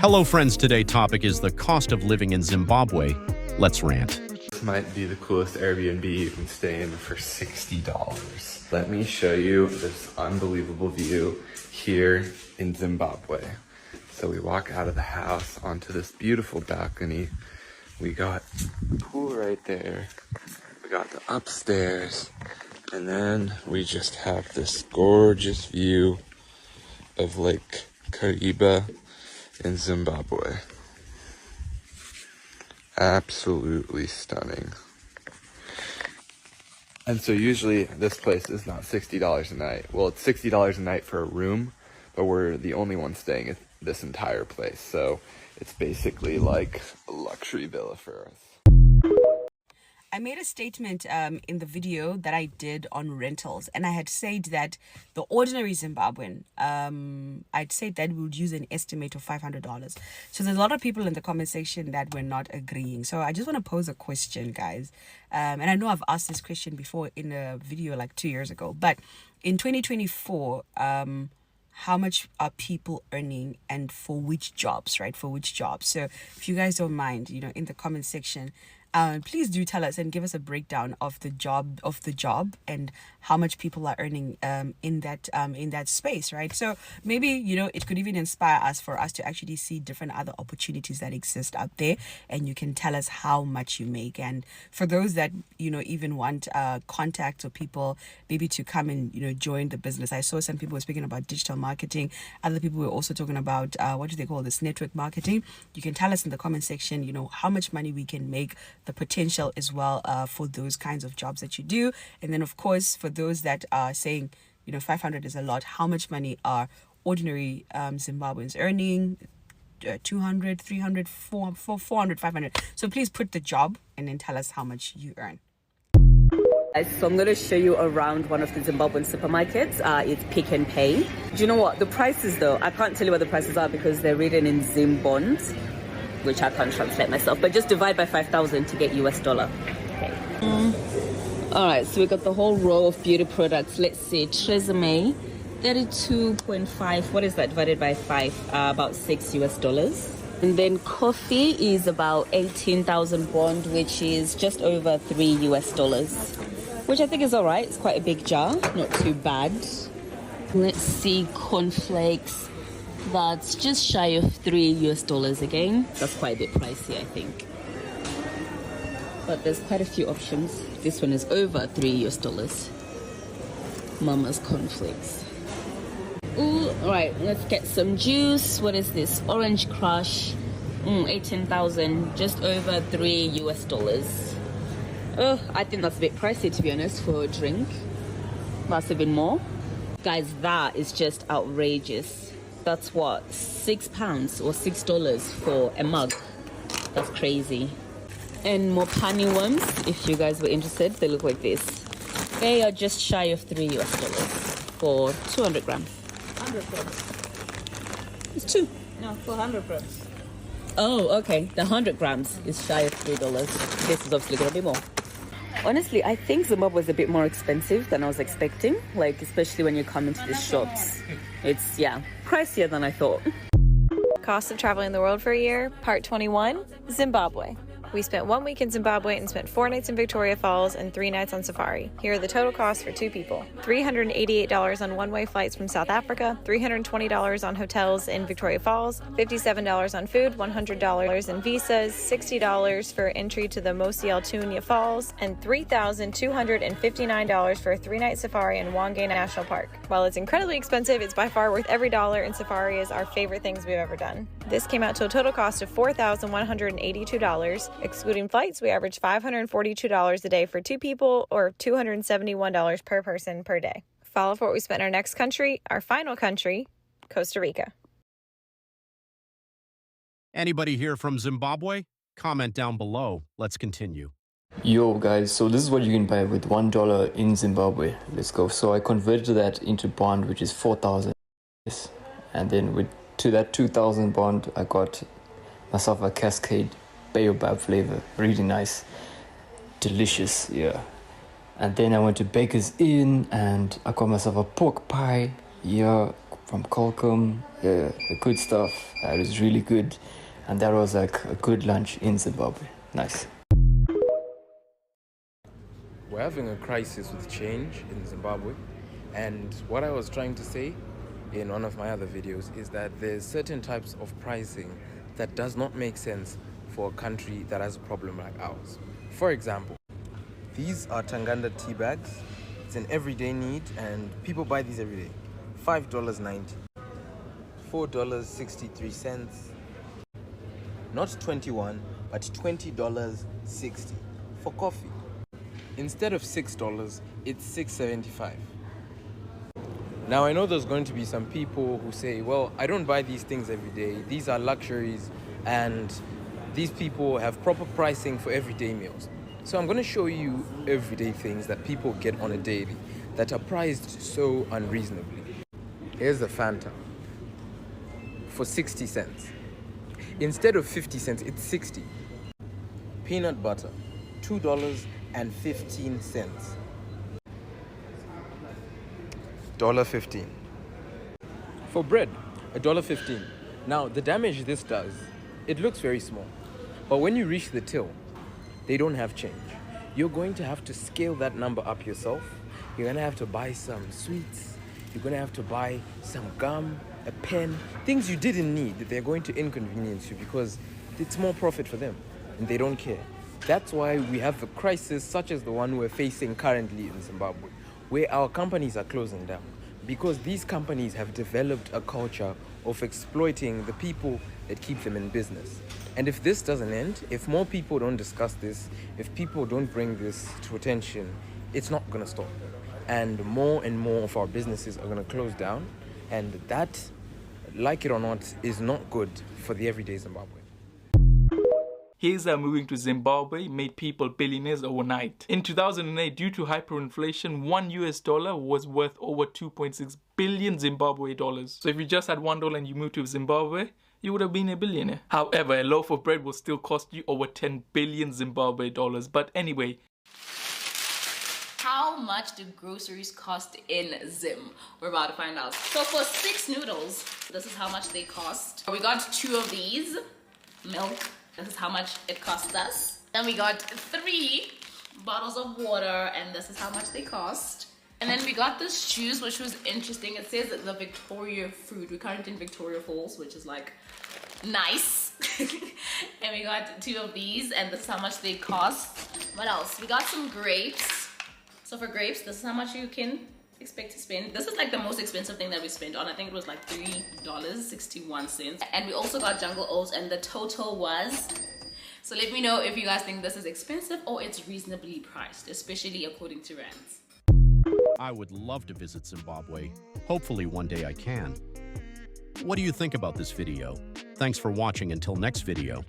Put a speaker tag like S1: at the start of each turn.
S1: Hello friends, today's topic is the cost of living in Zimbabwe. Let's rant.
S2: This might be the coolest Airbnb you can stay in for $60. Let me show you this unbelievable view here in Zimbabwe. So we walk out of the house onto this beautiful balcony. We got the pool right there. We got the upstairs. And then we just have this gorgeous view of Lake Kariba in Zimbabwe. Absolutely stunning. And so usually this place is not $60 a night. Well, it's $60 a night for a room, but we're the only ones staying at this entire place. So it's basically like a luxury villa for us.
S3: I made a statement in the video that I did on rentals, and I had said that the ordinary Zimbabwean, I'd said that we would use an estimate of $500. So there's a lot of people in the comment section that were not agreeing. So I just want to pose a question, guys. And I know I've asked this question before in a video like 2 years ago, but in 2024, how much are people earning and for which jobs, right? For which jobs? So if you guys don't mind, in the comment section, please do tell us and give us a breakdown of the job and how much people are earning in that space, right? So maybe it could even inspire us for us to actually see different other opportunities that exist out there, and you can tell us how much you make. And for those that even want contacts or people maybe to come and join the business, I saw some people were speaking about digital marketing. Other people were also talking about what do they call this, network marketing. You can tell us in the comment section how much money we can make, the potential as well for those kinds of jobs that you do. And then of course for those that are saying 500 is a lot, how much money are ordinary Zimbabweans earning? 200, 300, 400, 500. So please put the job and then tell us how much you earn.
S4: So I'm going to show you around one of the Zimbabwean supermarkets. It's Pick and Pay. Do you know what? The prices though, I can't tell you what the prices are because they're written in Zim bonds, which I can't translate myself, but just divide by 5,000 to get US dollar. Okay. All right, so we got the whole row of beauty products. Let's see, Tresemme, 32.5. What is that divided by 5? About 6 US dollars. And then coffee is about 18,000 bond, which is just over 3 US dollars, which I think is all right. It's quite a big jar, not too bad. Let's see, cornflakes. That's just shy of 3 US dollars again. That's quite a bit pricey, I think. But there's quite a few options. This one is over 3 US dollars. Mama's cornflakes. Ooh, alright, let's get some juice. What is this? Orange Crush. 18,000, just over 3 US dollars. Oh, I think that's a bit pricey to be honest for a drink. Must have been more. Guys, that is just outrageous. That's what, £6 or $6 for a mug. That's crazy. And more pani worms, if you guys were interested, they look like this. They are just shy of 3 US dollars for 200 grams. 100 grams. It's 2. No, for 100 grams. Oh, okay. The 100 grams is shy of $3. This is obviously going to be more. Honestly, I think Zimbabwe is a bit more expensive than I was expecting, like especially when you come into the shops. It's, pricier than I thought.
S5: Cost of traveling the world for a year, part 21, Zimbabwe. We spent 1 week in Zimbabwe and spent 4 nights in Victoria Falls and 3 nights on safari. Here are the total costs for 2 people. $388 on one-way flights from South Africa, $320 on hotels in Victoria Falls, $57 on food, $100 in visas, $60 for entry to the Mosi Altunia Falls, and $3,259 for a 3-night safari in Wangé National Park. While it's incredibly expensive, it's by far worth every dollar, and safari is our favorite things we've ever done. This came out to a total cost of $4,182. Excluding flights, we averaged $542 a day for 2 people, or $271 per person per day. Follow for what we spent in our next country, our final country, Costa Rica.
S1: Anybody here from Zimbabwe? Comment down below. Let's continue.
S6: Yo guys, so this is what you can buy with $1 in Zimbabwe. Let's go. So I converted that into bond, which is 4,000, and then to that 2,000 bond I got myself a Cascade baobab flavor, really nice, delicious, And then I went to Baker's Inn and I got myself a pork pie, from Qualcomm, the good stuff. It was really good. And that was like a good lunch in Zimbabwe. Nice.
S7: We're having a crisis with change in Zimbabwe, and what I was trying to say in one of my other videos is that there's certain types of pricing that does not make sense for a country that has a problem like ours. For example, these are Tanganda tea bags. It's an everyday need and people buy these every day. $5.90, $4.63, not 21, but $20.60 for coffee. Instead of $6, it's $6.75. Now I know there's going to be some people who say, well, I don't buy these things every day. These are luxuries and these people have proper pricing for everyday meals. So I'm going to show you everyday things that people get on a daily that are priced so unreasonably. Here's the Fanta for 60 cents. Instead of 50 cents, it's 60. Peanut butter, $2.15. $1.15. For bread, $1.15. Now, the damage this does, it looks very small. But when you reach the till, they don't have change. You're going to have to scale that number up yourself. You're going to have to buy some sweets. You're going to have to buy some gum, a pen, things you didn't need that they're going to inconvenience you because it's more profit for them and they don't care. That's why we have a crisis such as the one we're facing currently in Zimbabwe, where our companies are closing down because these companies have developed a culture of exploiting the people that keep them in business. And if this doesn't end, if more people don't discuss this, if people don't bring this to attention, it's not going to stop. And more of our businesses are going to close down. And that, like it or not, is not good for the everyday Zimbabwean.
S8: Here's how moving to Zimbabwe made people billionaires overnight. In 2008, due to hyperinflation, $1 was worth over 2.6 billion Zimbabwe dollars. So if you just had $1 and you moved to Zimbabwe, you would have been a billionaire. However, a loaf of bread will still cost you over 10 billion Zimbabwe dollars. But anyway.
S9: How much do groceries cost in Zim? We're about to find out. So for 6 noodles, this is how much they cost. We got 2 of these. Milk. This is how much it cost us. Then we got 3 bottles of water, and this is how much they cost. And then we got this juice, which was interesting. It says the Victoria fruit. We're currently in Victoria Falls, which is like nice. And we got 2 of these, and this is how much they cost. What else? We got some grapes. So for grapes, this is how much you can expect to spend. This is like the most expensive thing that we spent on. I think it was like $3.61. And we also got jungle oats, and the total was... So let me know if you guys think this is expensive or it's reasonably priced, especially according to Rant.
S1: I would love to visit Zimbabwe. Hopefully one day I can. What do you think about this video? Thanks for watching. Until next video.